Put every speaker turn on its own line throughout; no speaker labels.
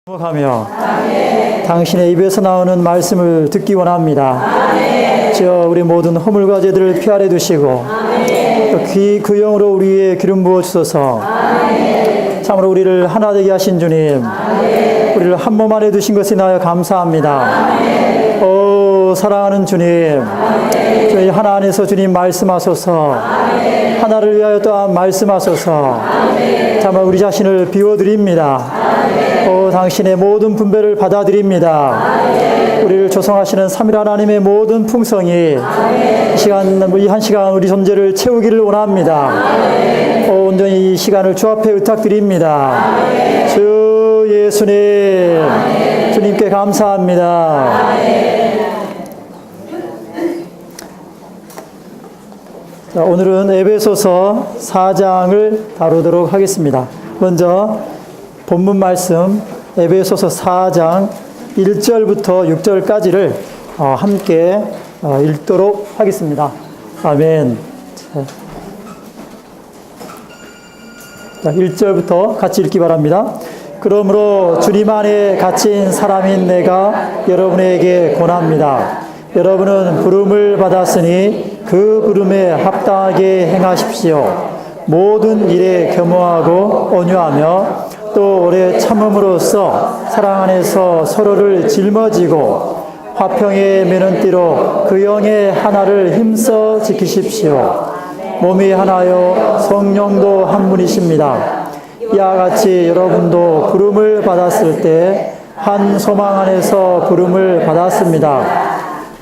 하며 당신의 입에서 나오는 말씀을 듣기 원합니다. 주여 우리 모든 허물과 죄들을 피하려 두시고 그 영으로 우리의 기름 부어 주소서. 참으로 우리를 하나 되게 하신 주님, 우리를 한 몸 안에 두신 것에 인하여 감사합니다. 오 사랑하는 주님, 저희 하나 안에서 주님 말씀하소서. 하나를 위하여 또한 말씀하소서. 참으로 우리 자신을 비워드립니다. 오 당신의 모든 분배를 받아들입니다. 우리를 조성하시는 삼일 하나님의 모든 풍성이 이 한 시간 우리 존재를 채우기를 원합니다. 오 온전히 이 시간을 주 앞에 의탁드립니다. 주 예수님, 주님께 감사합니다. 자, 오늘은 에베소서 4장을 다루도록 하겠습니다. 먼저 본문 말씀 에베소서 4장 1절부터 6절까지를 함께 읽도록 하겠습니다. 아멘. 자, 1절부터 같이 읽기 바랍니다. 그러므로 주님 안에 갇힌 사람인 내가 여러분에게 권합니다. 여러분은 부름을 받았으니 그 부름에 합당하게 행하십시오. 모든 일에 겸허하고 온유하며 또 오래 참음으로써 사랑 안에서 서로를 짊어지고 화평의 매는띠로 그 영의 하나를 힘써 지키십시오. 몸이 하나요 성령도 한 분이십니다. 이와 같이 여러분도 부름을 받았을 때 한 소망 안에서 부름을 받았습니다.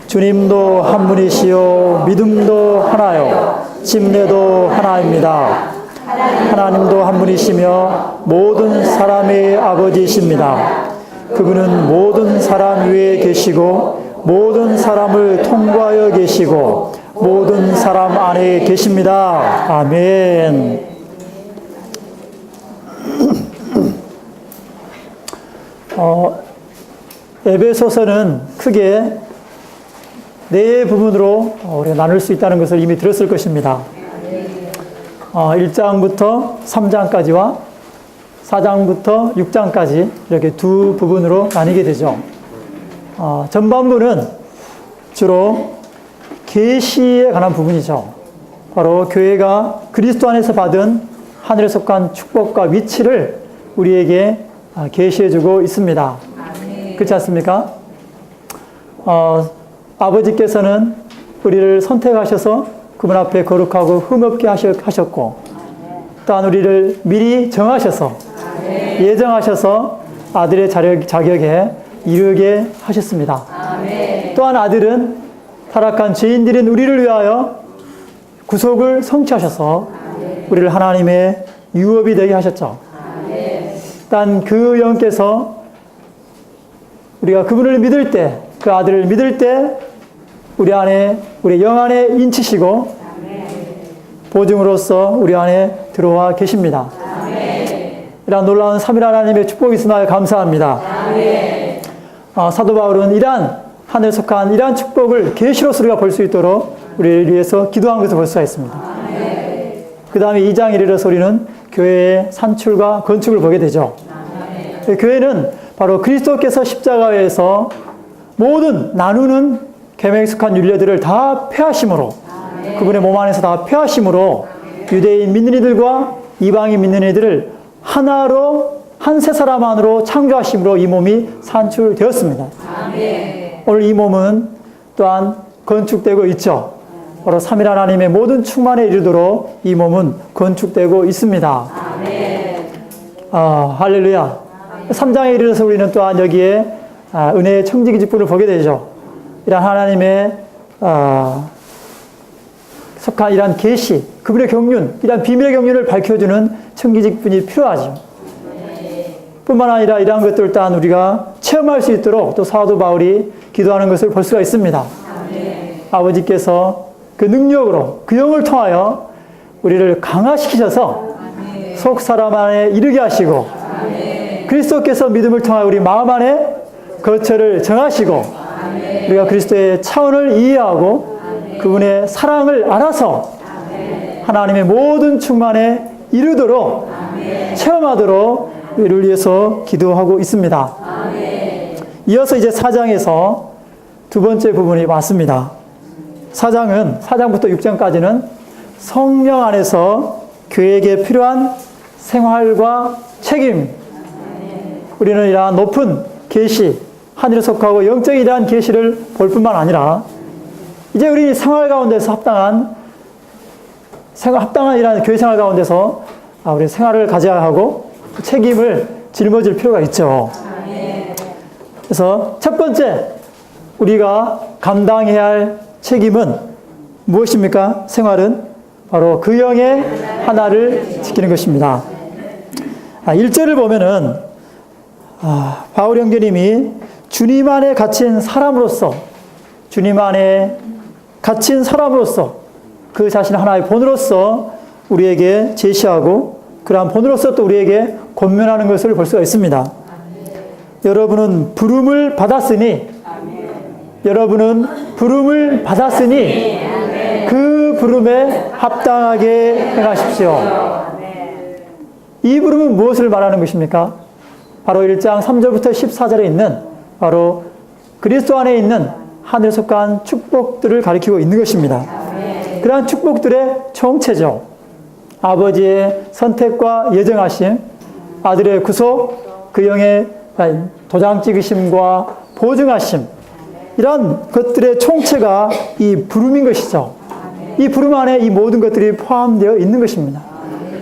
주님도 한 분이시요 믿음도 하나요 침례도 하나입니다. 하나님도 한 분이시며 모든 사람의 아버지이십니다. 그분은 모든 사람 위에 계시고 모든 사람을 통과하여 계시고 모든 사람 안에 계십니다. 아멘. 에베소서는 크게 네 부분으로 우리가 나눌 수 있다는 것을 이미 들었을 것입니다. 1장부터 3장까지와 4장부터 6장까지 이렇게 두 부분으로 나뉘게 되죠. 전반부는 주로 계시에 관한 부분이죠. 바로 교회가 그리스도 안에서 받은 하늘에 속한 축복과 위치를 우리에게 계시해주고 있습니다. 그렇지 않습니까? 아버지께서는 우리를 선택하셔서 그분 앞에 거룩하고 흠없게 하셨고 또한 우리를 미리 정하셔서 예정하셔서 아들의 자격에 이르게 하셨습니다. 또한 아들은 타락한 죄인들인 우리를 위하여 구속을 성취하셔서 우리를 하나님의 유업이 되게 하셨죠. 또한 그 영께서 우리가 그분을 믿을 때, 그 아들을 믿을 때 우리 영 안에 인치시고 보증으로서 우리 안에 들어와 계십니다. 이러한 놀라운 삼일 하나님의 축복이 있으나 감사합니다. 사도 바울은 이러한 하늘에 속한 이러한 축복을 계시로서 우리가 볼 수 있도록 우리를 위해서 기도한 것을 볼 수가 있습니다. 그 다음에 2장 1절에서 우리는 교회의 산출과 건축을 보게 되죠. 교회는 바로 그리스도께서 십자가에서 모든 나누는 계명에 속한 윤례들을 다 폐하심으로 그분의 몸 안에서 다 폐하심으로 유대인 믿는 이들과 이방인 믿는 이들을 하나로 한 세 사람 안으로 창조하심으로 이 몸이 산출되었습니다. 오늘 이 몸은 또한 건축되고 있죠. 바로 삼일 하나님의 모든 충만에 이르도록 이 몸은 건축되고 있습니다. 할렐루야. 3장에 이르러서 우리는 또한 여기에 은혜의 청지기 직분을 보게 되죠. 이런 하나님의 속한 이러한 계시, 그분의 경륜, 이러한 비밀의 경륜을 밝혀주는 청기직분이 필요하죠. 뿐만 아니라 이러한 것들을 또한 우리가 체험할 수 있도록 또 사도 바울이 기도하는 것을 볼 수가 있습니다. 아버지께서 그 능력으로 그 영을 통하여 우리를 강화시키셔서 속 사람 안에 이르게 하시고 그리스도께서 믿음을 통하여 우리 마음 안에 거처를 정하시고 우리가 그리스도의 차원을 이해하고 그분의 사랑을 알아서 하나님의 모든 충만에 이르도록 체험하도록 를 위해서 기도하고 있습니다. 이어서 이제 4장에서 두 번째 부분이 왔습니다. 4장부터 6장까지는 성령 안에서 교회에게 필요한 생활과 책임, 우리는 이러한 높은 계시, 하늘에 속하고 영적인 이러한 계시를 볼 뿐만 아니라 이제 우리 생활 가운데서 합당한 이러한 교회 생활 가운데서 우리 생활을 가져야 하고 책임을 짊어질 필요가 있죠. 그래서 첫 번째 우리가 감당해야 할 책임은 무엇입니까? 생활은 바로 그 영의 하나를 지키는 것입니다. 1절을 보면은 바울 형제님이 주님 안에 갇힌 사람으로서 그 자신 하나의 본으로서 우리에게 제시하고 그러한 본으로서 또 우리에게 권면하는 것을 볼 수가 있습니다. 여러분은 부름을 받았으니 그 부름에 합당하게 행하십시오. 이 부름은 무엇을 말하는 것입니까? 바로 1장 3절부터 14절에 있는 바로 그리스도 안에 있는 하늘에 속한 축복들을 가리키고 있는 것입니다. 그러한 축복들의 총체죠. 아버지의 선택과 예정하심, 아들의 구속, 그 영의 도장 찍으심과 보증하심, 이런 것들의 총체가 이 부름인 것이죠. 이 부름 안에 이 모든 것들이 포함되어 있는 것입니다.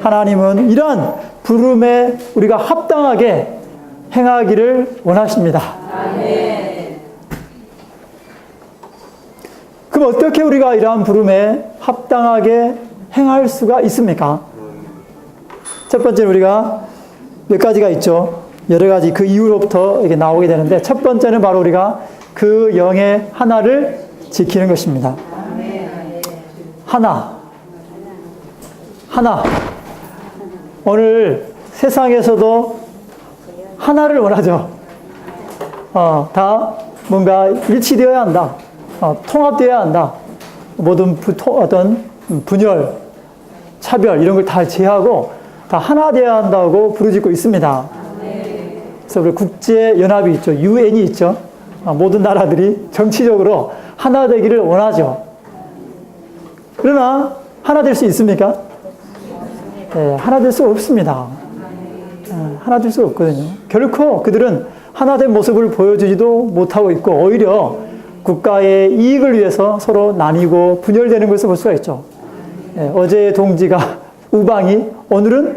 하나님은 이러한 부름에 우리가 합당하게 행하기를 원하십니다. 그럼 어떻게 우리가 이러한 부름에 합당하게 행할 수가 있습니까? 첫 번째는 우리가 몇 가지가 있죠. 여러 가지 그 이후로부터 이게 나오게 되는데 첫 번째는 바로 우리가 그 영의 하나를 지키는 것입니다. 하나. 오늘 세상에서도 하나를 원하죠. 다 뭔가 일치되어야 한다. 통합되어야 한다. 모든 어떤 분열, 차별 이런 걸 다 제하고 다 하나 되어야 한다고 부르짖고 있습니다. 그래서 우리 국제연합이 있죠. UN이 있죠. 모든 나라들이 정치적으로 하나 되기를 원하죠. 그러나 하나 될 수 있습니까? 네, 하나 될 수 없습니다. 하나 될 수 없거든요. 결코 그들은 하나 된 모습을 보여주지도 못하고 있고 오히려 국가의 이익을 위해서 서로 나뉘고 분열되는 것을 볼 수가 있죠. 네, 어제의 동지가 우방이 오늘은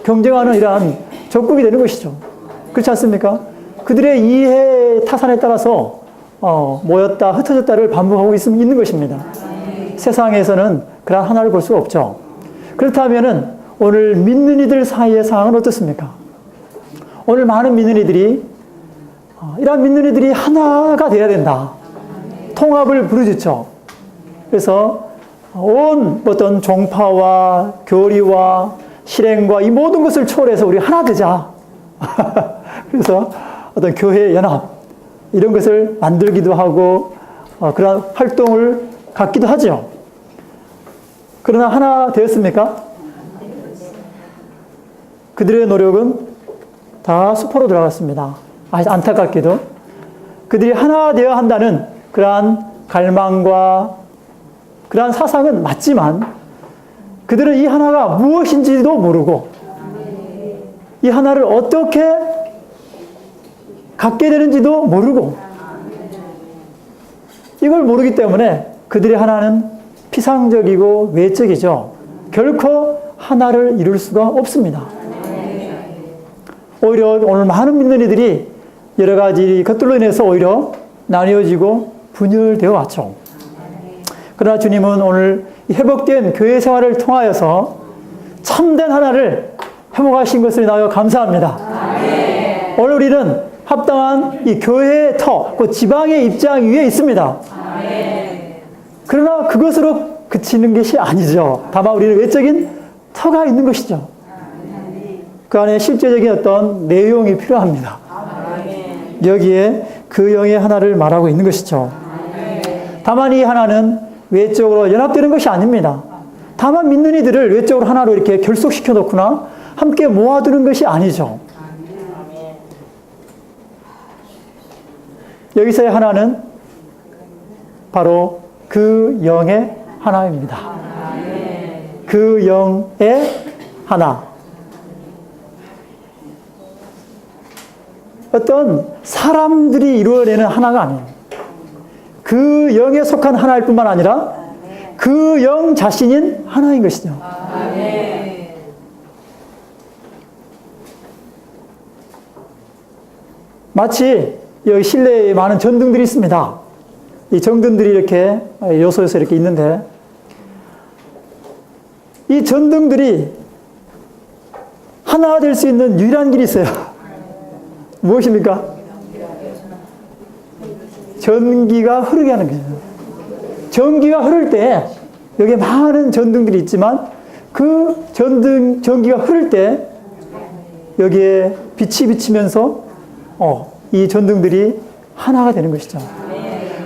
경쟁하는 이러한 적국이 되는 것이죠. 그렇지 않습니까? 그들의 이해 타산에 따라서 모였다 흩어졌다를 반복하고 있는 것입니다. 세상에서는 그런 하나를 볼 수가 없죠. 그렇다면은 오늘 믿는 이들 사이의 상황은 어떻습니까? 오늘 많은 믿는 이들이 이러한 믿는 이들이 하나가 되어야 된다. 통합을 부르짖죠. 그래서 온 어떤 종파와 교리와 실행과 이 모든 것을 초월해서 우리 하나 되자. 그래서 어떤 교회 연합 이런 것을 만들기도 하고 그런 활동을 갖기도 하죠. 그러나 하나 되었습니까? 그들의 노력은 다 수포로 들어갔습니다. 안타깝게도 그들이 하나 되어야 한다는 그러한 갈망과 그러한 사상은 맞지만 그들은 이 하나가 무엇인지도 모르고 이 하나를 어떻게 갖게 되는지도 모르고 이걸 모르기 때문에 그들의 하나는 피상적이고 외적이죠. 결코 하나를 이룰 수가 없습니다. 오히려 오늘 많은 믿는 이들이 여러 가지 것들로 인해서 오히려 나뉘어지고 분열되어 왔죠. 그러나 주님은 오늘 회복된 교회 생활을 통하여서 참된 하나를 회복하신 것을 인하여 감사합니다. 오늘 우리는 합당한 이 교회의 터, 그 지방의 입장 위에 있습니다. 그러나 그것으로 그치는 것이 아니죠. 다만 우리는 외적인 터가 있는 것이죠. 그 안에 실제적인 어떤 내용이 필요합니다. 여기에 그 영의 하나를 말하고 있는 것이죠. 다만 이 하나는 외적으로 연합되는 것이 아닙니다. 다만 믿는 이들을 외적으로 하나로 이렇게 결속시켜 놓거나 함께 모아두는 것이 아니죠. 여기서의 하나는 바로 그 영의 하나입니다. 그 영의 하나. 어떤 사람들이 이루어내는 하나가 아니에요. 그 영에 속한 하나일 뿐만 아니라 그 영 자신인 하나인 것이죠. 마치 여기 실내에 많은 전등들이 있습니다. 이 전등들이 이렇게 요소에서 이렇게 있는데 이 전등들이 하나 될 수 있는 유일한 길이 있어요. 무엇입니까? 전기가 흐르게 하는 거죠. 전기가 흐를 때 여기에 많은 전등들이 있지만 그 전기가 흐를 때 여기에 빛이 비치면서 이 전등들이 하나가 되는 것이죠.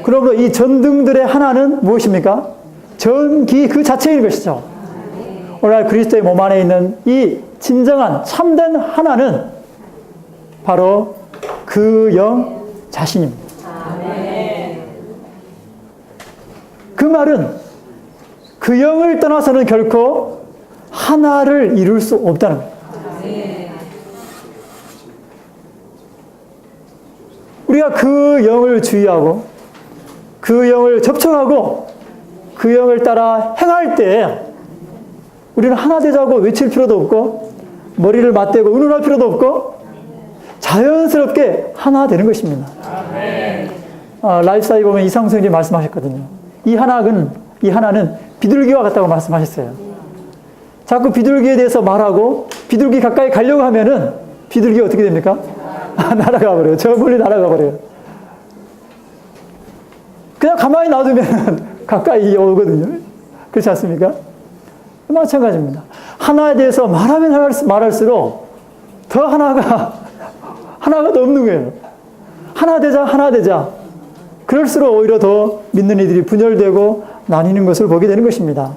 그러므로 이 전등들의 하나는 무엇입니까? 전기 그 자체인 것이죠. 오늘 그리스도의 몸 안에 있는 이 진정한 참된 하나는 바로 그 영 자신입니다. 그 말은 그 영을 떠나서는 결코 하나를 이룰 수 없다는 거예요. 우리가 그 영을 주의하고 그 영을 접촉하고 그 영을 따라 행할 때 우리는 하나 되자고 외칠 필요도 없고 머리를 맞대고 의논할 필요도 없고 자연스럽게 하나 되는 것입니다. 라이프사이 보면 이상우 선생님이 말씀하셨거든요. 이 하나는 비둘기와 같다고 말씀하셨어요. 자꾸 비둘기에 대해서 말하고 비둘기 가까이 가려고 하면은 비둘기가 어떻게 됩니까? 날아가 버려요. 저 멀리 날아가 버려요. 그냥 가만히 놔두면 가까이 오거든요. 그렇지 않습니까? 마찬가지입니다. 하나에 대해서 말하면 말할수록 더 하나가 더 없는 거예요. 하나 되자. 그럴수록 오히려 더 믿는 이들이 분열되고 나뉘는 것을 보게 되는 것입니다.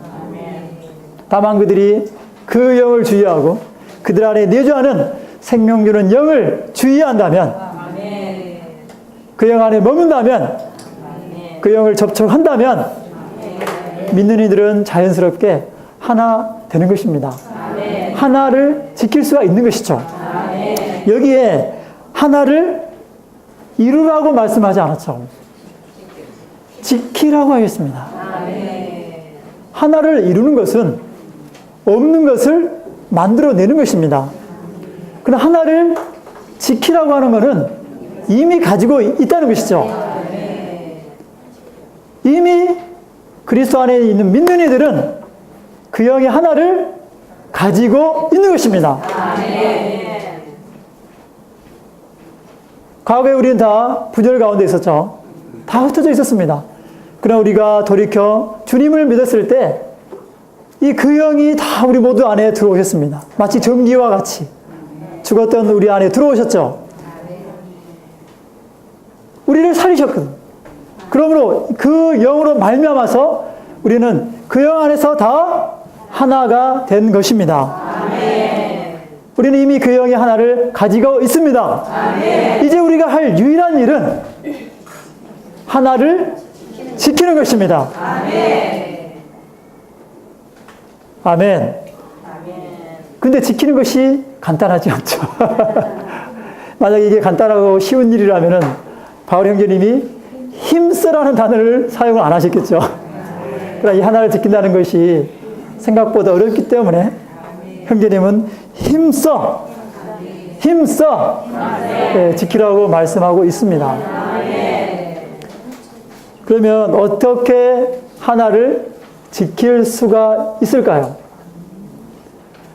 다만 그들이 그 영을 주의하고 그들 안에 내주하는 생명 주는 영을 주의한다면, 그 영 안에 머문다면, 그 영을 접촉한다면 믿는 이들은 자연스럽게 하나 되는 것입니다. 하나를 지킬 수가 있는 것이죠. 여기에 하나를 이루라고 말씀하지 않았죠. 지키라고 하겠습니다. 하나를 이루는 것은 없는 것을 만들어내는 것입니다. 그러나 하나를 지키라고 하는 것은 이미 가지고 있다는 것이죠. 이미 그리스도 안에 있는 믿는 이들은 그 영의 하나를 가지고 있는 것입니다. 과거에 우리는 다 분열 가운데 있었죠. 다 흩어져 있었습니다. 그러나 우리가 돌이켜 주님을 믿었을 때 이 그 영이 다 우리 모두 안에 들어오셨습니다. 마치 전기와 같이 죽었던 우리 안에 들어오셨죠. 우리를 살리셨거든요. 그러므로 그 영으로 말미암아서 우리는 그 영 안에서 다 하나가 된 것입니다. 우리는 이미 그 영의 하나를 가지고 있습니다. 이제 우리가 할 유일한 일은 하나를 지키는 것입니다. 아멘. 근데 지키는 것이 간단하지 않죠. 만약에 이게 간단하고 쉬운 일이라면은 바울 형제님이 힘쓰라는 단어를 사용을 안 하셨겠죠. 그러나 이 하나를 지킨다는 것이 생각보다 어렵기 때문에 형제님은 힘써 네, 지키라고 말씀하고 있습니다. 그러면 어떻게 하나를 지킬 수가 있을까요?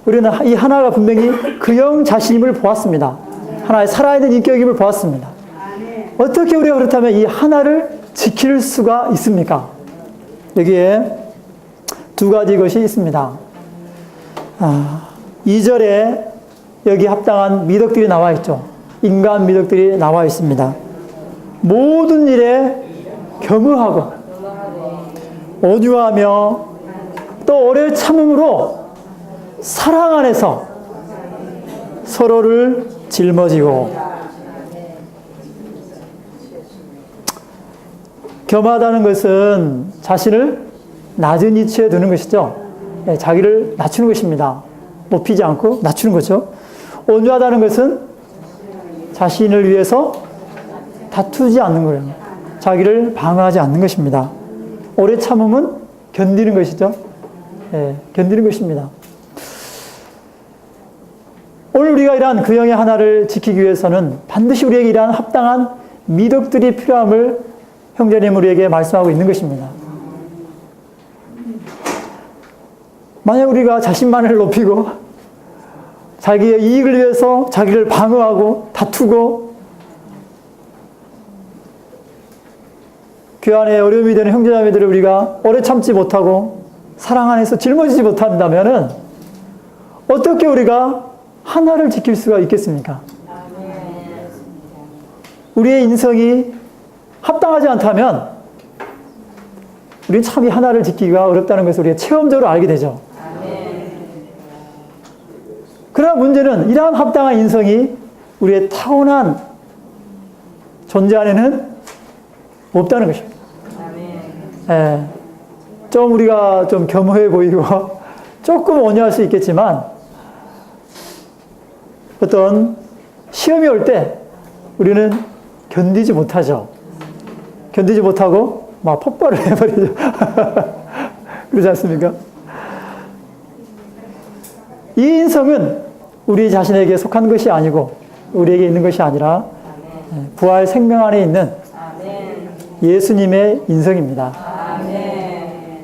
우리는 이 하나가 분명히 그 영 자신임을 보았습니다. 하나의 살아있는 인격임을 보았습니다. 어떻게 우리가 그렇다면 이 하나를 지킬 수가 있습니까? 여기에 두 가지 것이 있습니다. 2절에 여기 합당한 미덕들이 나와 있죠. 인간 미덕들이 나와 있습니다. 모든 일에 겸허하고 온유하며 또 오래 참음으로 사랑 안에서 서로를 짊어지고. 겸하다는 것은 자신을 낮은 위치에 두는 것이죠. 자기를 낮추는 것입니다. 높이지 않고 낮추는 거죠. 온유하다는 것은 자신을 위해서 다투지 않는 거예요. 자기를 방어하지 않는 것입니다. 오래 참음은 견디는 것이죠. 견디는 것입니다. 오늘 우리가 이러한 그 영의 하나를 지키기 위해서는 반드시 우리에게 이러한 합당한 미덕들이 필요함을 형제님 우리에게 말씀하고 있는 것입니다. 만약 우리가 자신만을 높이고 자기의 이익을 위해서 자기를 방어하고 다투고 교환에 어려움이 되는 형제자매들을 우리가 오래 참지 못하고 사랑 안에서 짊어지지 못한다면 어떻게 우리가 하나를 지킬 수가 있겠습니까? 우리의 인성이 합당하지 않다면 우리는 참 이 하나를 지키기가 어렵다는 것을 우리가 체험적으로 알게 되죠. 그러나 문제는 이러한 합당한 인성이 우리의 타고난 존재 안에는 없다는 것입니다. 좀 우리가 좀 겸허해 보이고 조금 온유할 수 있겠지만 어떤 시험이 올 때 우리는 견디지 못하죠. 견디지 못하고 막 폭발을 해버리죠. 그렇지 않습니까? 이 인성은 우리 자신에게 속한 것이 아니고 우리에게 있는 것이 아니라 부활 생명 안에 있는 예수님의 인성입니다.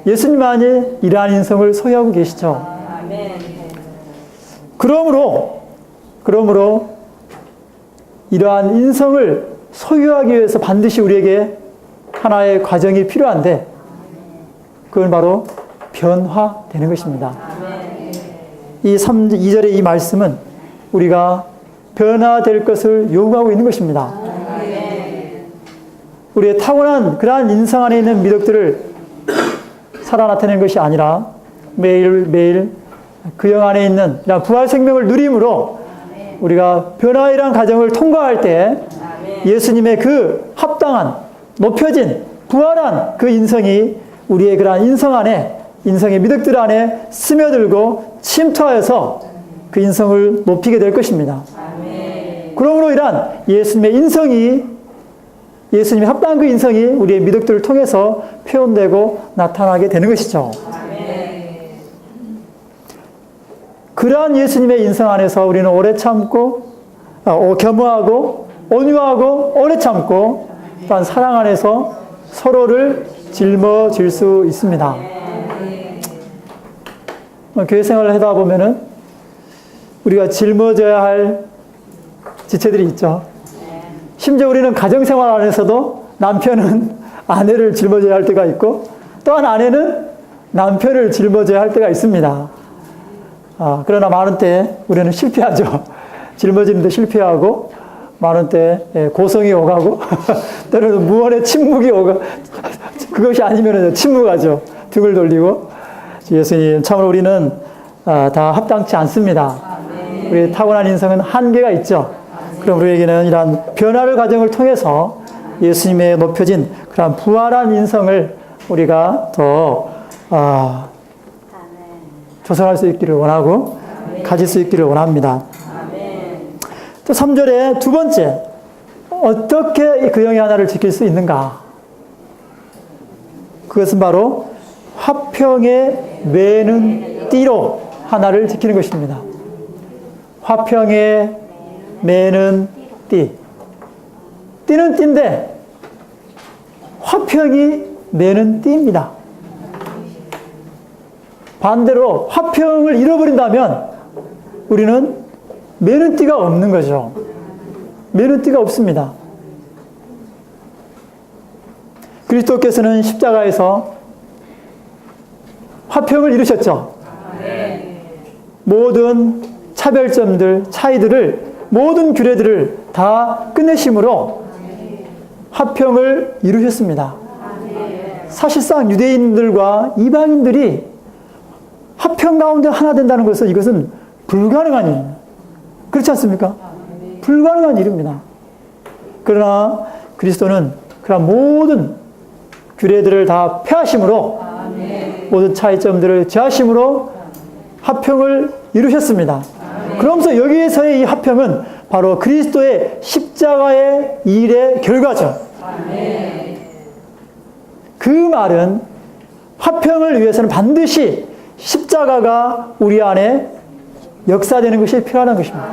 예수님만이 이러한 인성을 소유하고 계시죠. 그러므로 이러한 인성을 소유하기 위해서 반드시 우리에게 하나의 과정이 필요한데 그건 바로 변화되는 것입니다. 이 2절의 이 말씀은 우리가 변화될 것을 요구하고 있는 것입니다. 우리의 타고난 그러한 인성 안에 있는 미덕들을 살아 나타내는 것이 아니라 매일매일 그 영 안에 있는 부활 생명을 누림으로 우리가 변화이란 과정을 통과할 때 예수님의 그 합당한 높여진 부활한 그 인성이 우리의 그러한 인성 안에 인성의 미덕들 안에 스며들고 침투하여서 그 인성을 높이게 될 것입니다. 그러므로 이러한 예수님의 인성이 예수님의 합당한 그 인성이 우리의 미덕들을 통해서 표현되고 나타나게 되는 것이죠. 그러한 예수님의 인성 안에서 우리는 오래 참고 겸허하고 온유하고 오래 참고 또한 사랑 안에서 서로를 짊어질 수 있습니다. 교회 생활을 하다 보면은 우리가 짊어져야 할 지체들이 있죠. 심지어 우리는 가정생활 안에서도 남편은 아내를 짊어져야 할 때가 있고 또한 아내는 남편을 짊어져야 할 때가 있습니다. 그러나 많은 때 우리는 실패하죠. 짊어지는데 실패하고 많은 때 고성이 오가고 때로는 무언의 침묵이 오가 그것이 아니면 침묵하죠. 등을 돌리고 예수님 참으로 우리는 다 합당치 않습니다. 우리의 타고난 인성은 한계가 있죠. 그럼 우리에게는 이러한 변화를 과정을 통해서 예수님의 높여진 그러한 부활한 인성을 우리가 더 조성할 수 있기를 원하고 가질 수 있기를 원합니다. 또 3절에 두 번째, 어떻게 그 영의 하나를 지킬 수 있는가? 그것은 바로 화평에 매는 띠로 하나를 지키는 것입니다. 화평에 매는 띠. 띠는 띠인데 화평이 매는 띠입니다. 반대로 화평을 잃어버린다면 우리는 매는 띠가 없는 거죠. 매는 띠가 없습니다. 그리스도께서는 십자가에서 화평을 이루셨죠. 모든 차별점들, 차이들을, 모든 규례들을 다 끝내심으로 화평을 이루셨습니다. 사실상 유대인들과 이방인들이 화평 가운데 하나 된다는 것은 이것은 불가능한 일입니다. 그렇지 않습니까? 불가능한 일입니다. 그러나 그리스도는 그런 모든 규례들을 다 폐하심으로 모든 차이점들을 제하심으로 합평을 이루셨습니다. 그러면서 여기에서의 이 합평은 바로 그리스도의 십자가의 일의 결과죠. 그 말은 화평을 위해서는 반드시 십자가가 우리 안에 역사되는 것이 필요하다는 것입니다.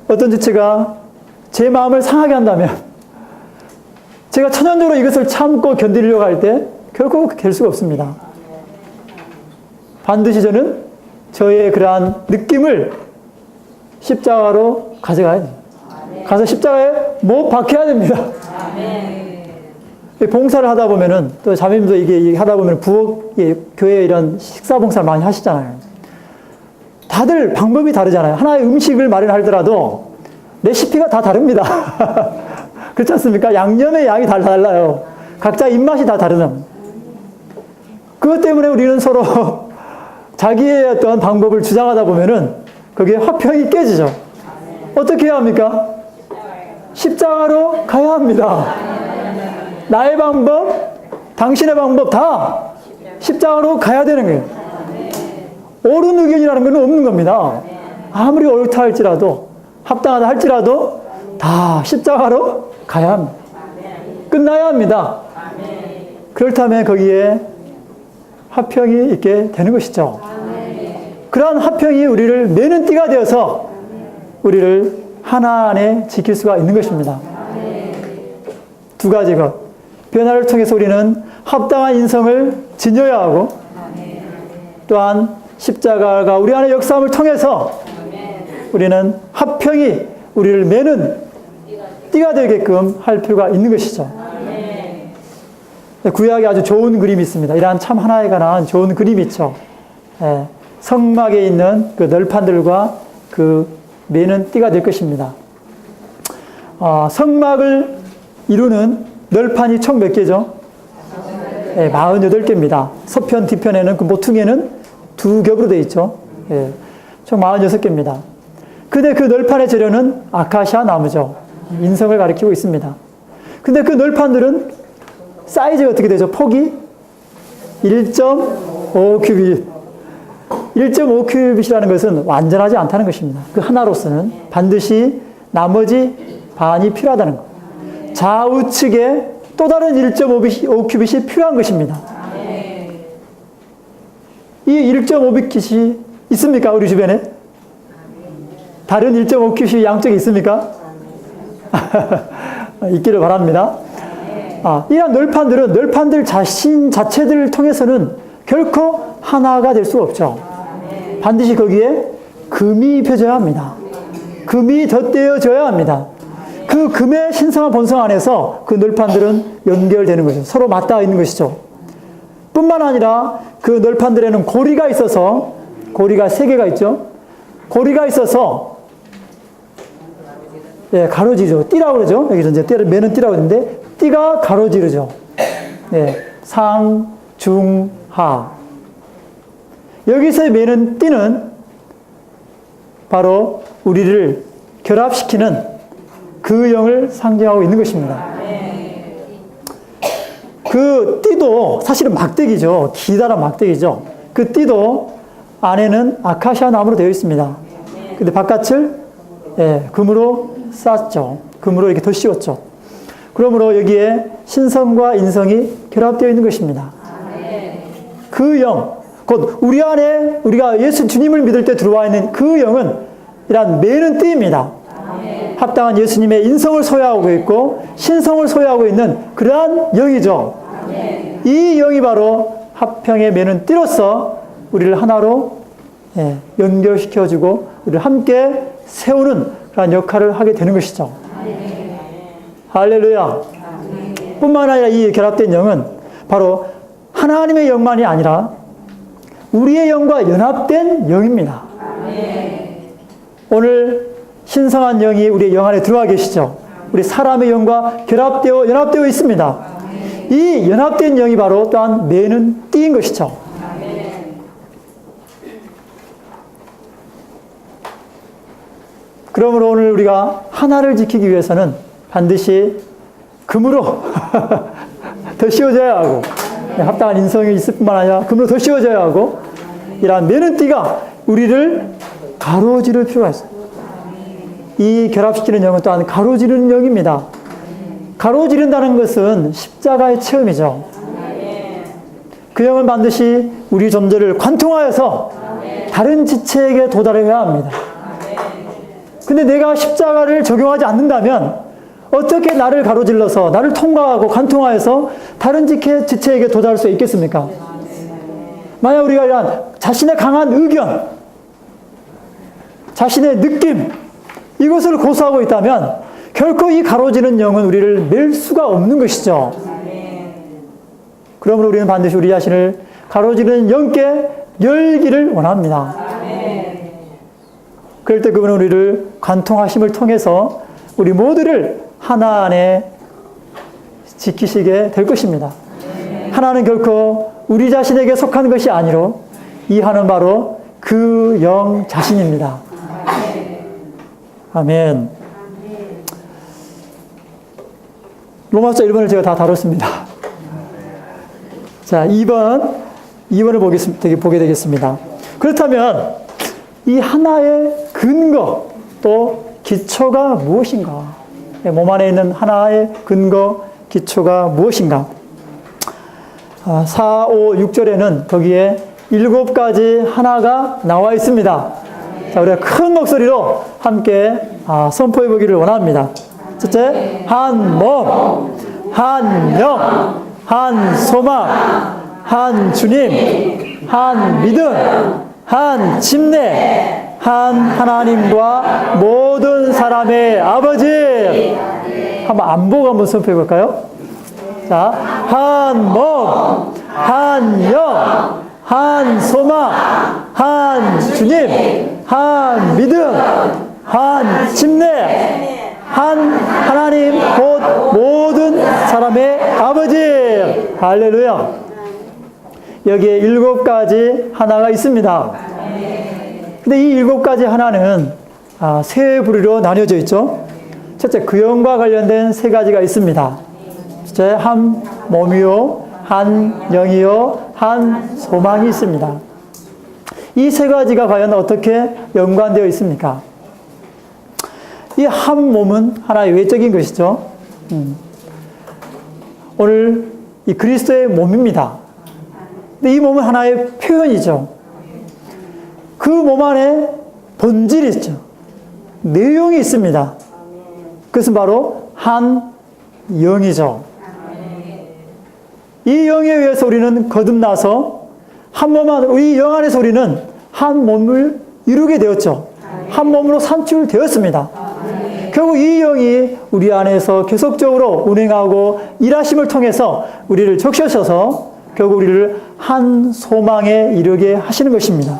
어떤 제가 제 마음을 상하게 한다면 제가 천연적으로 이것을 참고 견디려고 할 때 결코 될 수가 없습니다. 반드시 저는 저의 그러한 느낌을 십자가로 가져가야 됩니다. 가서 십자가에 못 박혀야 됩니다. 봉사를 하다 보면은 또 자매님도 이게 하다 보면 부엌 교회 이런 식사 봉사를 많이 하시잖아요. 다들 방법이 다르잖아요. 하나의 음식을 마련하더라도 레시피가 다 다릅니다. 그렇지 않습니까? 양념의 양이 다 달라요. 각자 입맛이 다 다르는. 그것 때문에 우리는 서로 자기의 어떤 방법을 주장하다 보면은 거기에 화평이 깨지죠. 어떻게 해야 합니까? 십자가로 가야 합니다. 나의 방법, 당신의 방법 다 십자가로 가야 되는 거예요. 옳은 의견이라는 건 없는 겁니다. 아무리 옳다 할지라도, 합당하다 할지라도 다 십자가로 가야 합니다. 끝나야 합니다. 그렇다면 거기에 화평이 있게 되는 것이죠. 그러한 화평이 우리를 매는 띠가 되어서 우리를 하나 안에 지킬 수가 있는 것입니다. 두 가지 것. 변화를 통해서 우리는 합당한 인성을 지녀야 하고 또한 십자가가 우리 안에 역사함을 통해서 우리는 화평이 우리를 매는 띠가 되게끔 할 필요가 있는 것이죠. 구약에 아주 좋은 그림이 있습니다. 이러한 참 하나에 관한 좋은 그림이 있죠. 성막에 있는 그 널판들과 그 매는 띠가 될 것입니다. 성막을 이루는 널판이 총 몇 개죠? 48개입니다. 서편 뒤편에는 그 모퉁이에는 두 겹으로 되어 있죠. 총 46개입니다. 근데 그 널판의 재료는 아카시아 나무죠. 인성을 가리키고 있습니다. 근데 그 널판들은 사이즈가 어떻게 되죠? 폭이 1.5큐빗. 1.5큐빗이라는 것은 완전하지 않다는 것입니다. 그 하나로서는 반드시 나머지 반이 필요하다는 것. 좌우측에 또 다른 1.5큐빗이 필요한 것입니다. 이 1.5큐빗이 있습니까? 우리 주변에? 다른 1.5큐빗이 양쪽에 있습니까? 있기를 바랍니다. 이런 널판들 자체들을 통해서는 결코 하나가 될 수가 없죠. 반드시 거기에 금이 입혀져야 합니다. 금이 덧대어져야 합니다. 그 금의 신성한 본성 안에서 그 널판들은 연결되는 것이죠. 서로 맞닿아 있는 것이죠. 뿐만 아니라 그 널판들에는 고리가 있어서, 고리가 3개가 있죠. 고리가 있어서 가로지죠. 띠라고 그러죠. 여기서 이제 매는 띠라고 했는데 띠가 가로지르죠. 상, 중, 하. 여기서 매는 띠는 바로 우리를 결합시키는 그 영을 상징하고 있는 것입니다. 그 띠도 사실은 막대기죠. 기다란 막대기죠. 그 띠도 안에는 아카시아 나무로 되어 있습니다. 근데 바깥을 금으로 쌌죠. 금으로 이렇게 덧씌웠죠. 그러므로 여기에 신성과 인성이 결합되어 있는 것입니다. 그 영, 곧 우리 안에 우리가 예수 주님을 믿을 때 들어와 있는 그 영은 이란 매는 띠입니다. 합당한 예수님의 인성을 소유하고 있고 신성을 소유하고 있는 그러한 영이죠. 이 영이 바로 화평의 매는 띠로서 우리를 하나로 연결시켜주고 우리를 함께 세우는 그런 역할을 하게 되는 것이죠. 할렐루야. 뿐만 아니라 이 결합된 영은 바로 하나님의 영만이 아니라 우리의 영과 연합된 영입니다. 오늘 신성한 영이 우리의 영 안에 들어와 계시죠. 우리 사람의 영과 연합되어 있습니다. 이 연합된 영이 바로 또한 매는 띠인 것이죠. 그러므로 오늘 우리가 하나를 지키기 위해서는 반드시 금으로 더 씌워져야 하고, 합당한 인성이 있을 뿐만 아니라 금으로 더 씌워져야 하고, 이러한 매는띠가 우리를 가로지를 필요가 있어요. 이 결합시키는 영은 또한 가로지르는 영입니다. 가로지른다는 것은 십자가의 체험이죠. 그 영은 반드시 우리 존재를 관통하여서 다른 지체에게 도달해야 합니다. 근데 내가 십자가를 적용하지 않는다면 어떻게 나를 가로질러서 나를 통과하고 관통하여서 다른 지체에게 도달할 수 있겠습니까? 만약 우리가 이런 자신의 강한 의견, 자신의 느낌, 이것을 고수하고 있다면 결코 이 가로지는 영은 우리를 맬 수가 없는 것이죠. 그러므로 우리는 반드시 우리 자신을 가로지르는 영께 열기를 원합니다. 그럴 때 그분은 우리를 관통하심을 통해서 우리 모두를 하나 안에 지키시게 될 것입니다. 하나는 결코 우리 자신에게 속한 것이 아니로 이 하는 바로 그 영 자신입니다. 아멘. 로마서 1번을 제가 다 다뤘습니다. 자, 2번을 보게 되겠습니다. 그렇다면 이 하나의 근거 또 기초가 무엇인가? 몸 안에 있는 하나의 근거, 기초가 무엇인가? 4, 5, 6절에는 거기에 7가지 하나가 나와 있습니다. 자, 우리가 큰 목소리로 함께 선포해 보기를 원합니다. 첫째, 한 몸, 한 영, 한 소망, 한 주님, 한 믿음, 한 침례, 한 하나님과 모든 사람의 아버지. 한번 안보고 한번 선포해 볼까요? 자, 한 몸, 한 영, 한 소망, 한 주님, 한 믿음, 한 침례, 한 하나님 곧 모든 사람의 아버지. 할렐루야. 여기에 7가지 하나가 있습니다. 근데 이 7가지 하나는 세 부류로 나뉘어져 있죠. 첫째, 그 영과 관련된 3가지가 있습니다. 첫째, 한 몸이요, 한 영이요, 한 소망이 있습니다. 이 3가지가 과연 어떻게 연관되어 있습니까? 이 한 몸은 하나의 외적인 것이죠. 오늘 이 그리스도의 몸입니다. 근데 이 몸은 하나의 표현이죠. 그 몸 안에 본질이 있죠. 내용이 있습니다. 그것은 바로 한 영이죠. 이 영에 의해서 우리는 거듭나서 한 몸 안, 이 영 안에서 우리는 한 몸을 이루게 되었죠. 한 몸으로 산출되었습니다. 결국 이 영이 우리 안에서 계속적으로 운행하고 일하심을 통해서 우리를 적셔셔서 결국 우리를 한 소망에 이르게 하시는 것입니다.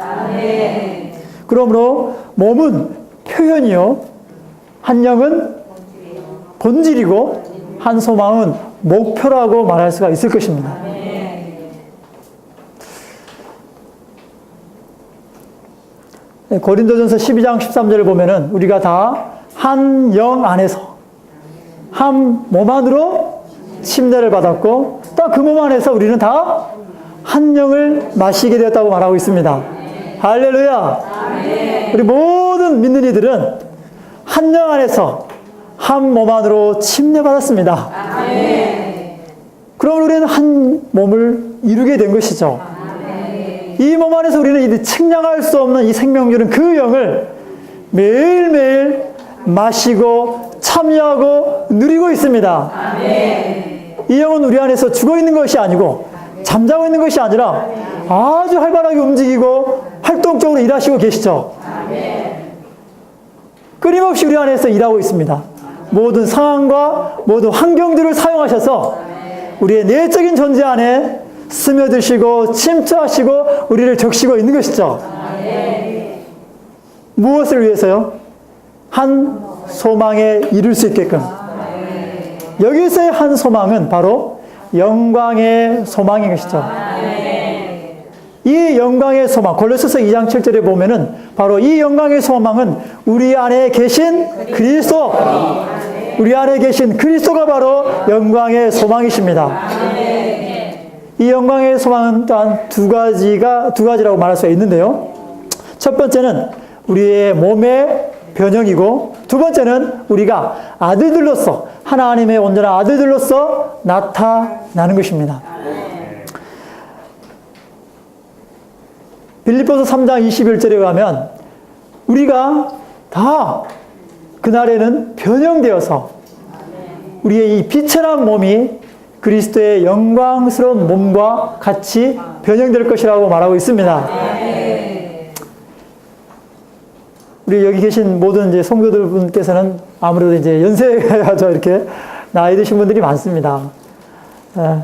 그러므로 몸은 표현이요, 한 영은 본질이고 한 소망은 목표라고 말할 수가 있을 것입니다. 고린도전서 12장 13절을 보면은 우리가 다 한 영 안에서 한 몸 안으로 침례를 받았고 딱 그 몸 안에서 우리는 다 한 영을 마시게 되었다고 말하고 있습니다. 할렐루야. 우리 모든 믿는 이들은 한 영 안에서 한 몸 안으로 침례받았습니다. 그럼 우리는 한 몸을 이루게 된 것이죠. 이 몸 안에서 우리는 측량할 수 없는 이 생명줄은 그 영을 매일매일 마시고 참여하고 누리고 있습니다. 이 영은 우리 안에서 죽어있는 것이 아니고 잠자고 있는 것이 아니라 아주 활발하게 움직이고 활동적으로 일하시고 계시죠. 끊임없이 우리 안에서 일하고 있습니다. 모든 상황과 모든 환경들을 사용하셔서 우리의 내적인 존재 안에 스며드시고 침투하시고 우리를 적시고 있는 것이죠. 무엇을 위해서요? 한 소망에 이룰 수 있게끔. 여기서의 한 소망은 바로 영광의 소망인 것이죠. 이 영광의 소망, 골로새서 2장 7절에 보면은 바로 이 영광의 소망은 우리 안에 계신 그리스도, 우리 안에 계신 그리스도가 바로 영광의 소망이십니다. 이 영광의 소망은 또한 두 가지라고 말할 수가 있는데요. 첫 번째는 우리의 몸의 변형이고, 두 번째는 우리가 아들들로서, 하나님의 온전한 아들들로서 나타나는 것입니다. 빌립보서 3장 21절에 가면 우리가 다 그날에는 변형되어서 우리의 이 비천한 몸이 그리스도의 영광스러운 몸과 같이 변형될 것이라고 말하고 있습니다. 우리 여기 계신 모든 이제 성도들 분께서는 아무래도 이제 연세가 좀 이렇게 나이 드신 분들이 많습니다.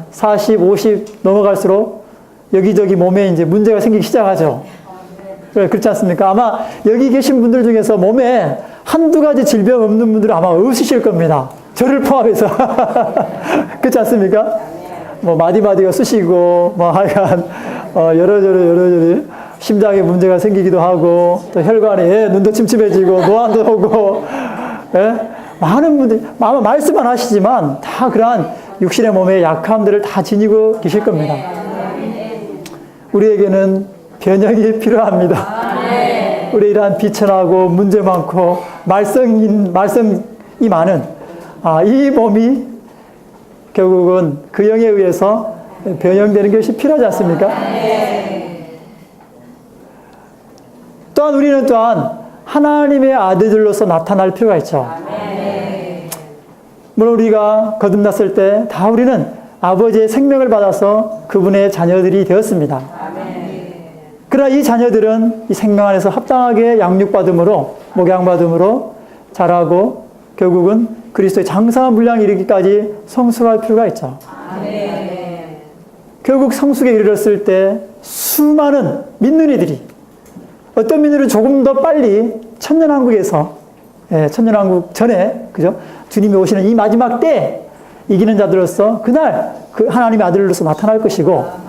40, 50 넘어갈수록 여기저기 몸에 이제 문제가 생기기 시작하죠. 그렇지 않습니까? 아마 여기 계신 분들 중에서 몸에 한두 가지 질병 없는 분들은 아마 없으실 겁니다. 저를 포함해서. 그렇지 않습니까? 뭐, 마디마디가 쑤시고, 뭐, 하여간, 여러저리 심장에 문제가 생기기도 하고, 또 혈관에 눈도 침침해지고, 노안도 오고, 많은 분들이, 아마 말씀만 하시지만, 다 그러한 육신의 몸의 약함들을 다 지니고 계실 겁니다. 우리에게는 변형이 필요합니다. 우리 이러한 비천하고 문제 많고 말썽이 많은 이 몸이 결국은 그 영에 의해서 변형되는 것이 필요하지 않습니까? 또한 우리는 또한 하나님의 아들들로서 나타날 필요가 있죠. 물론 우리가 거듭났을 때 다 우리는 아버지의 생명을 받아서 그분의 자녀들이 되었습니다. 그러나 이 자녀들은 이 생명 안에서 합당하게 양육받음으로, 목양받음으로 자라고 결국은 그리스도의 장성한 분량에 이르기까지 성숙할 필요가 있죠. 결국 성숙에 이르렀을 때 수많은 믿는 이들이, 어떤 믿는 이들은 조금 더 빨리 천년왕국에서, 천년왕국 전에, 그죠? 주님이 오시는 이 마지막 때 이기는 자들로서 그날 그 하나님의 아들로서 나타날 것이고,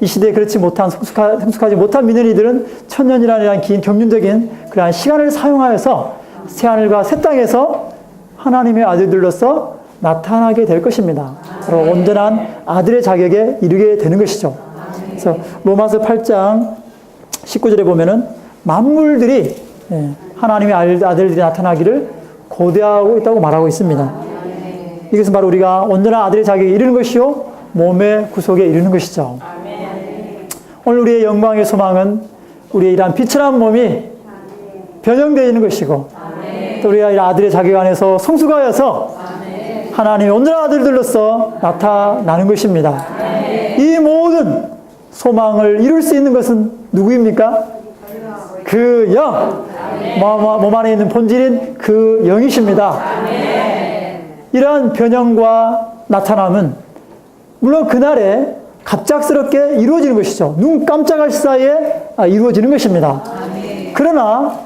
이 시대에 그렇지 못한, 성숙하지 못한 믿는 이들은 천년이라는 긴 경륜적인 그러한 시간을 사용하여서 새하늘과 새 땅에서 하나님의 아들들로서 나타나게 될 것입니다. 바로 온전한 아들의 자격에 이르게 되는 것이죠. 그래서 로마서 8장 19절에 보면은 만물들이 하나님의 아들들이 나타나기를 고대하고 있다고 말하고 있습니다. 이것은 바로 우리가 온전한 아들의 자격에 이르는 것이요 몸의 구속에 이르는 것이죠. 오늘 우리의 영광의 소망은 우리의 이러한 비천한 몸이 변형되어 있는 것이고, 또 우리가 이 아들의 자격 안에서 성숙하여서 하나님의 온전한 아들들로서 나타나는 것입니다. 이 모든 소망을 이룰 수 있는 것은 누구입니까? 그 영, 몸 안에 있는 본질인 그 영이십니다. 이러한 변형과 나타남은 물론 그날에 갑작스럽게 이루어지는 것이죠. 눈 깜짝할 사이에 이루어지는 것입니다. 그러나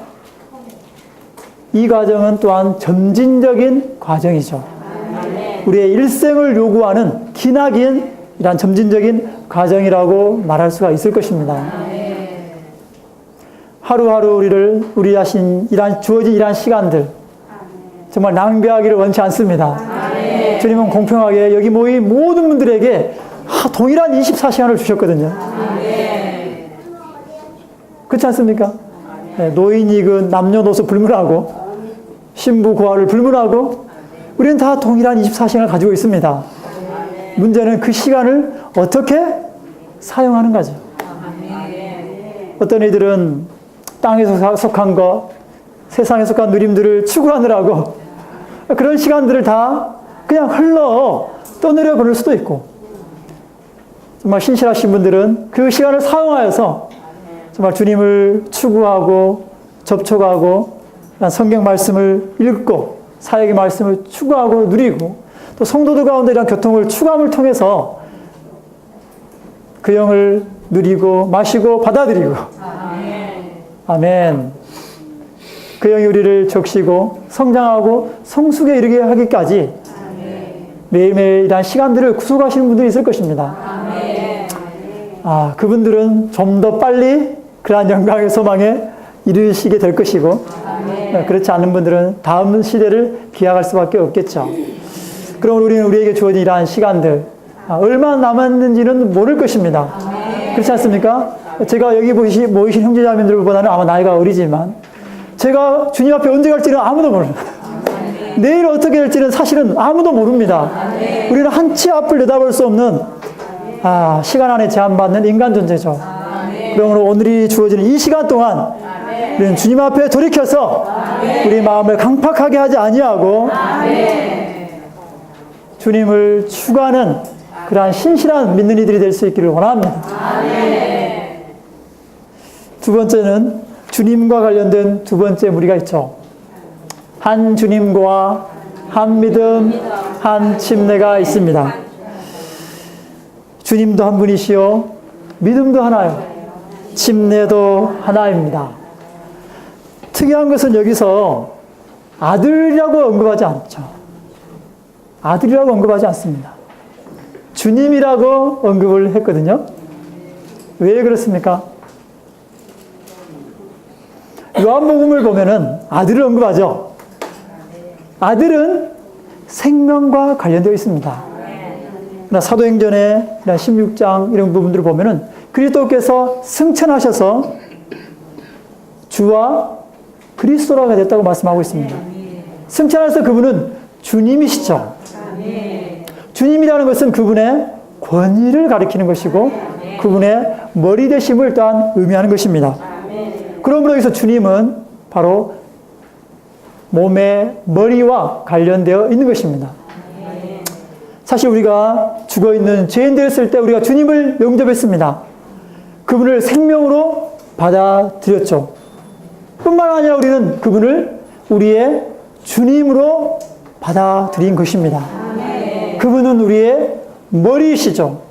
이 과정은 또한 점진적인 과정이죠. 우리의 일생을 요구하는 기나긴 이러한 점진적인 과정이라고 말할 수가 있을 것입니다. 하루하루 우리 자신 주어진 이러한 시간들 정말 낭비하기를 원치 않습니다. 주님은 공평하게 여기 모인 모든 분들에게 동일한 24시간을 주셨거든요. 그렇지 않습니까? 노인이건 남녀노소 불문하고 신부 고아를 불문하고 우리는 다 동일한 24시간을 가지고 있습니다. 문제는 그 시간을 어떻게 사용하는 거죠. 어떤 이들은 땅에서 속한 것, 세상에 속한 누림들을 추구하느라고 그런 시간들을 다 그냥 떠내려 보낼 수도 있고, 정말 신실하신 분들은 그 시간을 사용하여서 정말 주님을 추구하고 접촉하고 성경 말씀을 읽고 사역의 말씀을 추구하고 누리고, 또 성도들 가운데 이런 교통을 추구함을 통해서 그 영을 누리고 마시고 받아들이고, 아멘. 그 영이 우리를 적시고 성장하고 성숙에 이르게 하기까지 매일매일 이러한 시간들을 구속하시는 분들이 있을 것입니다. 그분들은 좀 더 빨리 그러한 영광의 소망에 이르시게 될 것이고, 그렇지 않은 분들은 다음 시대를 기약할 수밖에 없겠죠. 그럼 우리는 우리에게 주어진 이러한 시간들, 얼마나 남았는지는 모를 것입니다. 그렇지 않습니까? 제가 여기 모이신 형제자매들보다는 아마 나이가 어리지만, 제가 주님 앞에 언제 갈지는 아무도 몰라요. 내일 어떻게 될지는 사실은 아무도 모릅니다. 우리는 한치 앞을 내다볼 수 없는 시간 안에 제한받는 인간 존재죠. 그러므로 오늘이 주어지는 이 시간 동안 우리는 주님 앞에 돌이켜서 우리 마음을 강팍하게 하지 아니하고 주님을 추구하는 그러한 신실한 믿는 이들이 될 수 있기를 원합니다. 두 번째는 주님과 관련된 두 번째 무리가 있죠. 한 주님과 한 믿음, 한 침례가 있습니다. 주님도 한 분이시요, 믿음도 하나요, 침례도 하나입니다. 특이한 것은 여기서 아들이라고 언급하지 않죠. 아들이라고 언급하지 않습니다. 주님이라고 언급을 했거든요. 왜 그렇습니까? 요한복음을 보면은 아들을 언급하죠. 아들은 생명과 관련되어 있습니다. 사도행전의 16장 이런 부분들을 보면은 그리스도께서 승천하셔서 주와 그리스도가 됐다고 말씀하고 있습니다. 승천하셔서 그분은 주님이시죠. 주님이라는 것은 그분의 권위를 가리키는 것이고 그분의 머리 되심을 또한 의미하는 것입니다. 그러므로 여기서 주님은 바로 몸의 머리와 관련되어 있는 것입니다. 사실 우리가 죽어있는 죄인 되었을 때 우리가 주님을 영접했습니다. 그분을 생명으로 받아들였죠. 뿐만 아니라 우리는 그분을 우리의 주님으로 받아들인 것입니다. 그분은 우리의 머리이시죠.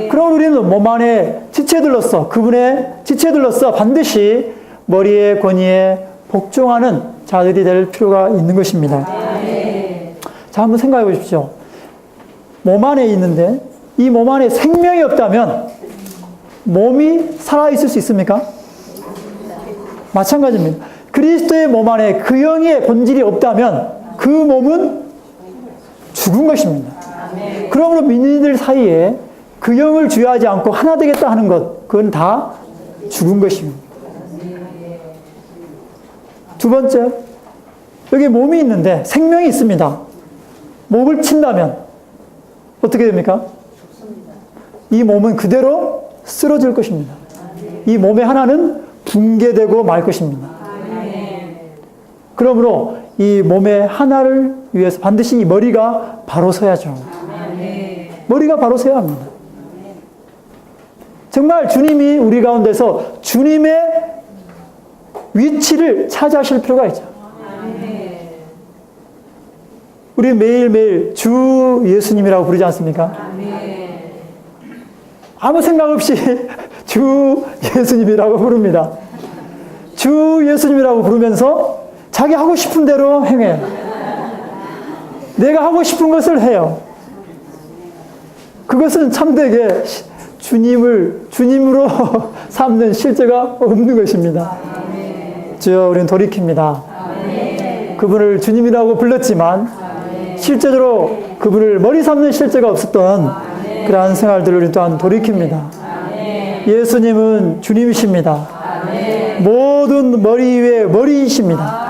그럼 우리는 몸 안에 지체들로서, 그분의 지체들로서 반드시 머리의 권위에 복종하는 자들이 될 필요가 있는 것입니다. 자, 한번 생각해 보십시오. 몸 안에 있는데 이 몸 안에 생명이 없다면 몸이 살아있을 수 있습니까? 마찬가지입니다. 그리스도의 몸 안에 그 영의 본질이 없다면 그 몸은 죽은 것입니다. 그러므로 믿는 이들 사이에 그 영을 주의하지 않고 하나 되겠다 하는 것, 그건 다 죽은 것입니다. 두 번째, 여기 몸이 있는데 생명이 있습니다. 목을 친다면 어떻게 됩니까? 이 몸은 그대로 쓰러질 것입니다. 이 몸의 하나는 붕괴되고 말 것입니다. 그러므로 이 몸의 하나를 위해서 반드시 이 머리가 바로 서야죠. 머리가 바로 서야 합니다. 정말 주님이 우리 가운데서 주님의 위치를 차지하실 필요가 있죠. 우리 매일매일 주 예수님이라고 부르지 않습니까? 아무 생각 없이 주 예수님이라고 부릅니다. 주 예수님이라고 부르면서 자기 하고 싶은 대로 행해요. 내가 하고 싶은 것을 해요. 그것은 참되게 주님으로 삼는 실제가 없는 것입니다. 주여, 우리는 돌이킵니다. 그분을 주님이라고 불렀지만 실제로 그분을 머리 삼는 실제가 없었던 그러한 생활들을 우리 또한 돌이킵니다. 예수님은 주님이십니다. 모든 머리 위에 머리이십니다.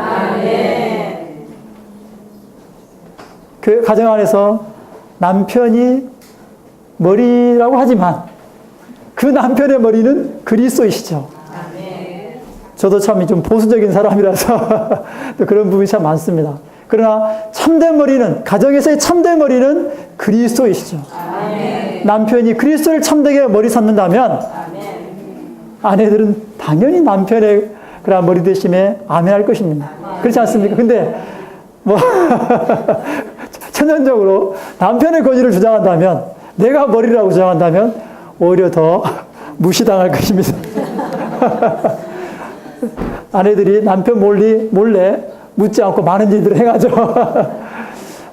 그 가정 안에서 남편이 머리라고 하지만 그 남편의 머리는 그리스도이시죠. 저도 참 좀 보수적인 사람이라서 그런 부분이 참 많습니다. 그러나 참된 머리는, 가정에서의 참된 머리는 그리스도이시죠. 남편이 그리스도를 참되게 머리 삼는다면 아내들은 당연히 남편의 그런 머리 대심에 아멘할 것입니다. 그렇지 않습니까? 근데 천연적으로 남편의 권위를 주장한다면, 내가 머리라고 주장한다면 오히려 더 무시당할 것입니다. 아내들이 남편 몰래 묻지 않고 많은 일들을 행하죠.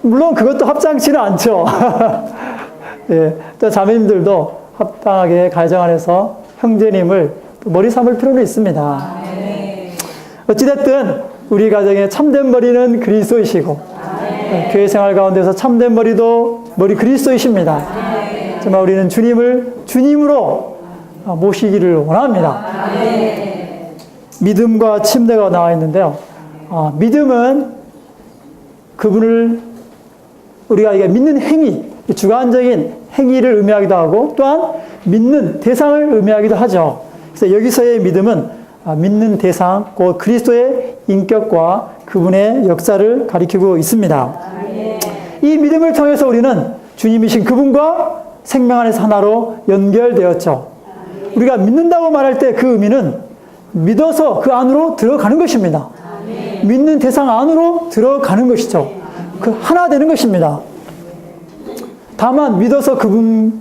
물론 그것도 합당치는 않죠. 예, 자매님들도 합당하게 가정 안에서 형제님을 머리 삼을 필요는 있습니다. 어찌됐든 우리 가정의 참된 머리는 그리스도이시고 교회 생활 가운데서 참된 머리 그리스도이십니다. 정말 우리는 주님을 주님으로 모시기를 원합니다. 믿음과 침례가 나와 있는데요. 믿음은 그분을 우리가 믿는 행위, 주관적인 행위를 의미하기도 하고 또한 믿는 대상을 의미하기도 하죠. 그래서 여기서의 믿음은 믿는 대상, 곧 그리스도의 인격과 그분의 역사를 가리키고 있습니다. 이 믿음을 통해서 우리는 주님이신 그분과 생명 안에서 하나로 연결되었죠. 우리가 믿는다고 말할 때 그 의미는 믿어서 그 안으로 들어가는 것입니다. 믿는 대상 안으로 들어가는 것이죠. 그 하나 되는 것입니다. 다만 믿어서 그분을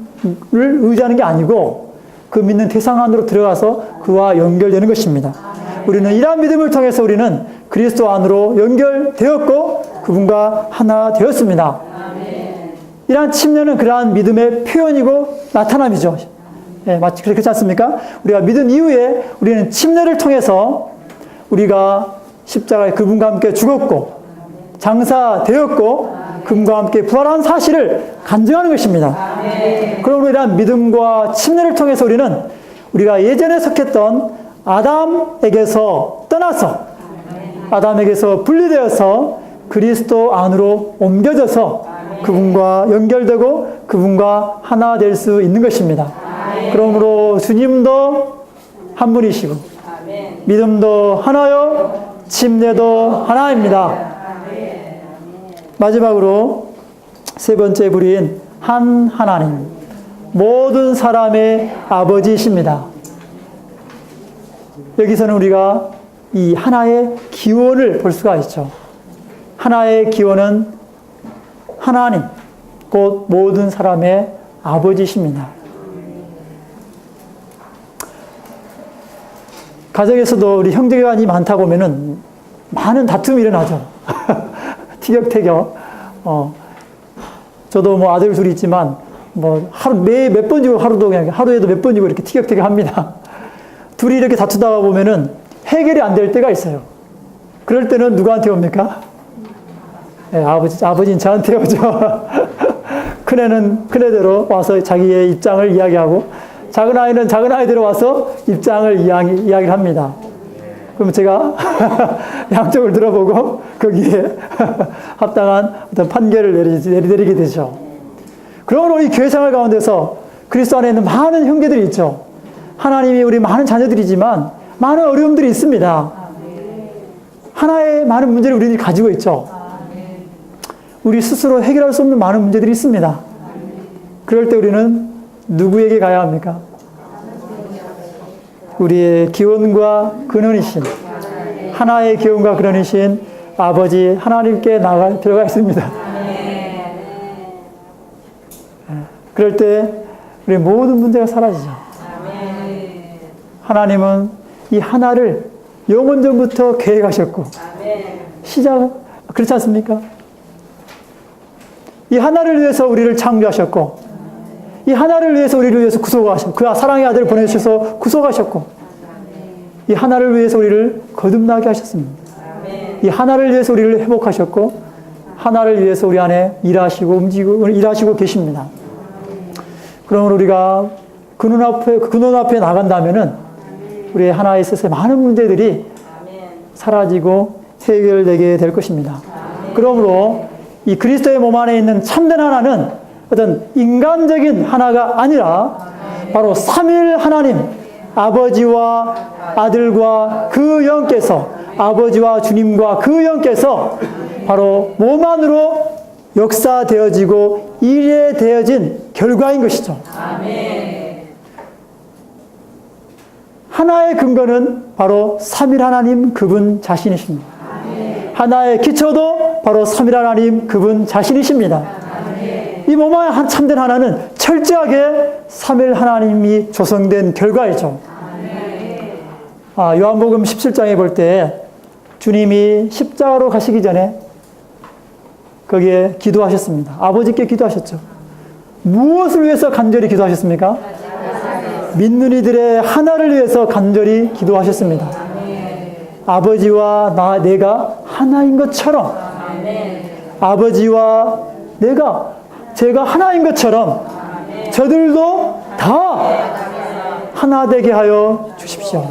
의지하는 게 아니고 그 믿는 대상 안으로 들어가서 그와 연결되는 것입니다. 우리는 이러한 믿음을 통해서 우리는 그리스도 안으로 연결되었고 그분과 하나 되었습니다. 이러한 침례는 그러한 믿음의 표현이고 나타남이죠. 마치 그렇지 않습니까? 우리가 믿은 이후에 우리는 침례를 통해서 우리가 십자가에 그분과 함께 죽었고 장사되었고 그분과 함께 부활한 사실을 간증하는 것입니다. 그러므로 이러한 믿음과 침례를 통해서 우리는 우리가 예전에 속했던 아담에게서 떠나서 아담에게서 분리되어서 그리스도 안으로 옮겨져서 그분과 연결되고 그분과 하나 될 수 있는 것입니다. 그러므로 주님도 한 분이시고 믿음도 하나요 침례도 하나입니다. 마지막으로 세 번째 부류인 한 하나님, 모든 사람의 아버지이십니다. 여기서는 우리가 이 하나의 기원을 볼 수가 있죠. 하나의 기원은 하나님, 곧 모든 사람의 아버지이십니다. 가정에서도 우리 형제간이 많다 보면은 많은 다툼이 일어나죠. 티격태격. 저도 뭐 아들 둘이 있지만 뭐 매 몇 번 지고 하루도 그냥 하루에도 몇 번 지고 이렇게 티격태격 합니다. 둘이 이렇게 다투다가 보면은 해결이 안 될 때가 있어요. 그럴 때는 누구한테 옵니까? 네, 아버지는 저한테 오죠. 큰애는 큰애대로 와서 자기의 입장을 이야기하고 작은 아이는 작은 아이대로 와서 입장을 이야기를 합니다. 그럼 제가 양쪽을 들어보고 거기에 합당한 어떤 판결을 내리게 되죠. 그러므로 이 교회 생활 가운데서 그리스도 안에 있는 많은 형제들이 있죠. 하나님이 우리 많은 자녀들이지만 많은 어려움들이 있습니다. 하나의 많은 문제를 우리들이 가지고 있죠. 우리 스스로 해결할 수 없는 많은 문제들이 있습니다. 그럴 때 우리는 누구에게 가야 합니까? 우리의 기원과 근원이신 하나의 기원과 근원이신 아버지 하나님께 들어가 있습니다. 그럴 때 우리 모든 문제가 사라지죠. 하나님은 이 하나를 영원전부터 계획하셨고 그렇지 않습니까? 이 하나를 위해서 우리를 창조하셨고 이 하나를 위해서 우리를 위해서 구속하셨고 그 사랑의 아들을 보내주셔서 구속하셨고 이 하나를 위해서 우리를 거듭나게 하셨습니다. 이 하나를 위해서 우리를 회복하셨고 하나를 위해서 우리 안에 일하시고 계십니다. 그러므로 우리가 그 눈 앞에 나간다면은 우리의 하나에 있어서 많은 문제들이 사라지고 해결되게 될 것입니다. 그러므로 이 그리스도의 몸 안에 있는 참된 하나는 어떤 인간적인 하나가 아니라 바로 삼일 하나님, 아버지와 아들과 그 영께서 아버지와 주님과 그 영께서 바로 몸 안으로 역사되어지고 일회되어진 결과인 것이죠. 하나의 근거는 바로 삼일 하나님 그분 자신이십니다. 하나의 기초도 바로 삼일 하나님 그분 자신이십니다. 이 몸의 참된 하나는 철저하게 삼일 하나님이 조성된 결과이죠. 요한복음 17장에 볼 때 주님이 십자가로 가시기 전에 거기에 기도하셨습니다. 아버지께 기도하셨죠. 무엇을 위해서 간절히 기도하셨습니까? 믿는 이들의 하나를 위해서 간절히 기도하셨습니다. 아버지와 내가 하나인 것처럼, 아버지와 제가 하나인 것처럼 저들도 다 하나 되게 하여 주십시오.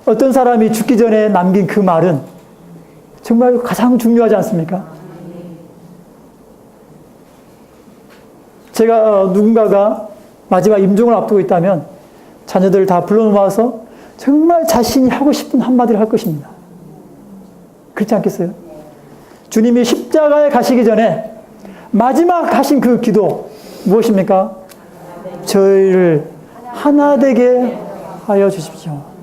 어떤 사람이 죽기 전에 남긴 그 말은 정말 가장 중요하지 않습니까? 제가 누군가가 마지막 임종을 앞두고 있다면 자녀들을 다 불러모아서 정말 자신이 하고 싶은 한마디를 할 것입니다. 그렇지 않겠어요? 주님이 십자가에 가시기 전에 마지막 하신 그 기도 무엇입니까? 저희를 하나 되게 하여 주십시오.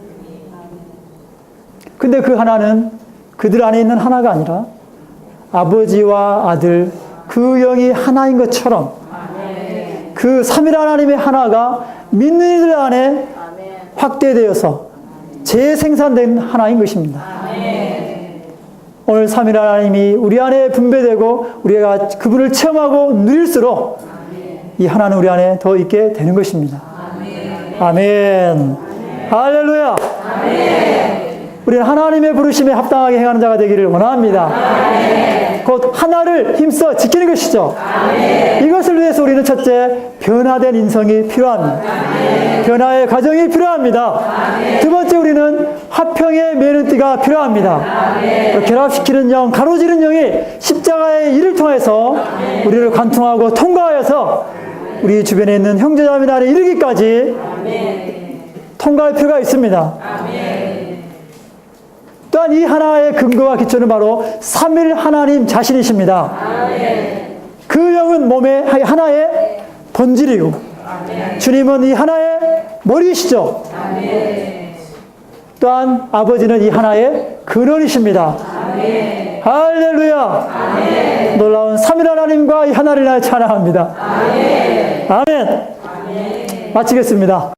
근데 그 하나는 그들 안에 있는 하나가 아니라 아버지와 아들 그 영이 하나인 것처럼 그 삼일 하나님의 하나가 믿는 이들 안에 확대되어서 재생산된 하나인 것입니다. 오늘 삼일 하나님이 우리 안에 분배되고 우리가 그분을 체험하고 누릴수록 이 하나는 우리 안에 더 있게 되는 것입니다. 아멘. 할렐루야. 우리는 하나님의 부르심에 합당하게 행하는 자가 되기를 원합니다. 곧 하나를 힘써 지키는 것이죠. 이것을 위해서 우리는 첫째, 변화된 인성이 필요합니다. 변화의 과정이 필요합니다. 두 번째, 우리는 화평의 매는띠가 필요합니다. 결합시키는 영, 가로지르는 영이 십자가의 일을 통해서 우리를 관통하고 통과하여서 우리 주변에 있는 형제자매 나라에 이르기까지 통과할 필요가 있습니다. 또한 이 하나의 근거와 기초는 바로 삼일 하나님 자신이십니다. 그 영은 몸의 하나의 본질이고 주님은 이 하나의 머리이시죠. 또한 아버지는 이 하나의 근원이십니다. 할렐루야. 놀라운 삼일 하나님과 이 하나를 나에 찬양합니다. 아멘. 마치겠습니다.